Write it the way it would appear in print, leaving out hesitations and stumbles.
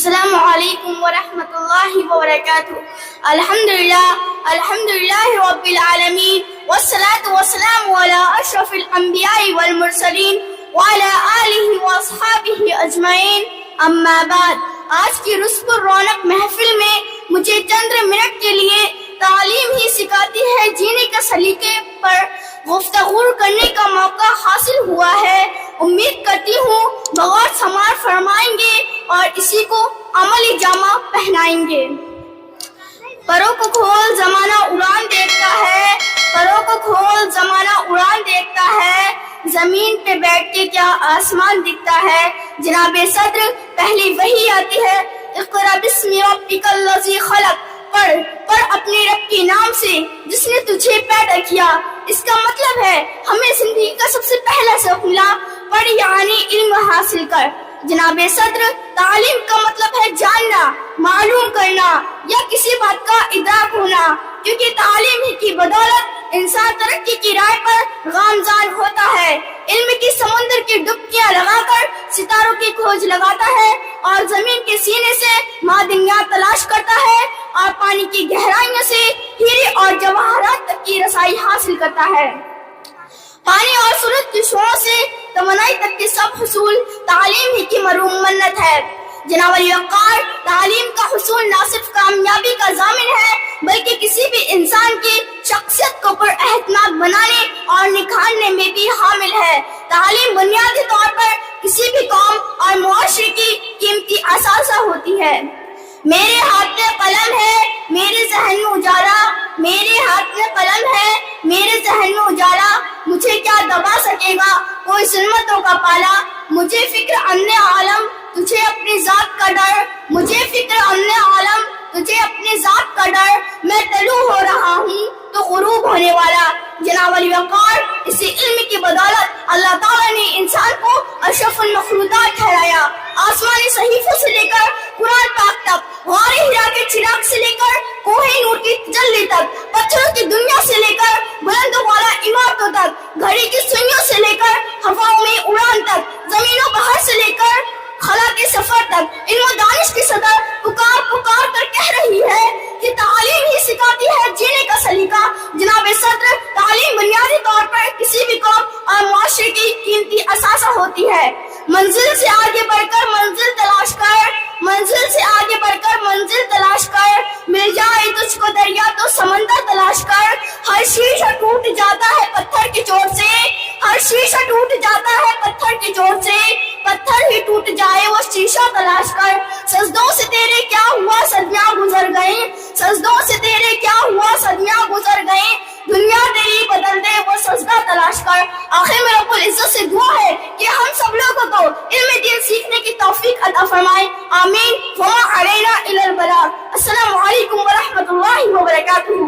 السلام علیکم ورحمۃ اللہ وبرکاتہ۔ الحمدللہ رب العالمین والصلاة والسلام علی اشرف الانبیاء والمرسلین وعلی آلہ واصحابہ اجمعین، اما بعد۔ آج کی رسک رونق محفل میں مجھے چند منٹ کے لیے تعلیم ہی سکھاتی ہے جینے کے سلیقے پر گفتگو کرنے کا موقع حاصل ہوا ہے۔ امید کرتی ہوں بغور سماعت فرمائیں گے اور اسی کو عملی جامہ پہنائیں گے۔ پروں کو کھول زمانہ اڑان دیکھتا ہے، پروں کو کھول زمانہ اڑان دیکھتا ہے، زمین پہ بیٹھ کے کیا آسمان دکھتا ہے۔ جناب صدر پہلی وحی آتی ہے، اقرأ باسم ربک الذی خلق، پڑھ اپنے رب کے نام سے جس نے تجھے پیدا کیا۔ اس کا مطلب ہے ہمیں زندگی کا سب سے پہلا سبق ملا، پڑھ یعنی علم حاصل کر۔ جناب صدر، تعلیم کا مطلب ہے جاننا، معلوم کرنا یا کسی بات کا ادراک ہونا، کیونکہ تعلیم ہی کی بدولت انسان ترقی کی راہ پر گامزن ہوتا ہے، علم کی سمندر کی ڈبکیاں لگا کر ستاروں کی کھوج لگاتا ہے اور زمین کے سینے سے معدنیات تلاش کرتا ہے اور پانی کی گہرائیوں سے ہیرے اور جواہرات تک کی رسائی حاصل کرتا ہے۔ پانی اور سورج کی شعاعوں سے توانائی تک کے سب حصول تعلیم ہی کی مرہون منت ہے۔ جناب علی وقار، تعلیم کا حصول نہ صرف کامیابی کا ضامن ہے بلکہ کسی بھی انسان کی شخصیت کو پر اعتماد بنانے اور نکھارنے میں بھی حامل ہے۔ تعلیم بنیادی طور پر کسی بھی قوم اور معاشرے کی قیمتی اثاثہ ہوتی ہے۔ میرے ہاتھ میں قلم ہے، میرے ذہن میں اجالا، میرے ہاتھ میں قلم ہے، میرے ذہن میں اجالا، مجھے کیا دبا سکے گا کوئی ظلمتوں کا پالا۔ مجھے فکر امن عالم، تجھے اپنی ذات کا ڈر، مجھے فکر امن عالم، تجھے اپنی ذات کا ڈر، میں طلوع ہو رہا ہوں تو غروب ہونے والا۔ جناب علی وقار، اسی علم کی بدولت اللہ تعالیٰ نے انسان کو اشرف المخلوقات ٹھہرایا۔ آسمانی صحیفوں سے لے کر قرآن پاک تک، غار ہرا کے چراغ سے لے کر کوہ نور کی تجلی تک، پتھروں کی دنیا سے لے کر بلند و بالا عمارتوں تک، گھڑی کی سوئیوں سے لے کر ہواؤں میں اڑان تک، زمین و بحر سے لے کر خلا کے سفر تک، علم و دانش کی صدر پکار پکار کر کہہ رہی ہے کہ تعلیم ہی سکھاتی ہے جینے کا سلیقہ۔ جناب صدر، تعلیم بنیادی طور پر کسی بھی قوم اور معاشرے کی قیمتی اثاثہ ہوتی ہے۔ منزل سے آگے بڑھ کر منزل تلاش کر، منزل سے آگے بڑھ کر منزل تلاش کر، مل جائے تجھ کو دریا تو سمندر تلاش کر۔ ہر شیشہ ٹوٹ جاتا ہے پتھر کی چوٹ سے، ہر شیشہ ٹوٹ جاتا ہے پتھر کی چوٹ سے، پتھر ہی ٹوٹ جائے وہ شیشہ تلاش کر۔ سجدوں سے تیرے کیا ہوا صدیاں گزر گئیں، سجدوں سے تیرے کیا ہوا صدیاں گزر گئیں، دنیا تیری بدل دے وہ سجدہ تلاش کر۔ آخر میں رب العزت سے دعا ہے کہ ہم سب لوگوں کو علم دین سیکھنے کی توفیق عطا فرمائے، آمین۔ وما علینا الا البلاغ۔ السلام علیکم ورحمۃ اللہ وبرکاتہ۔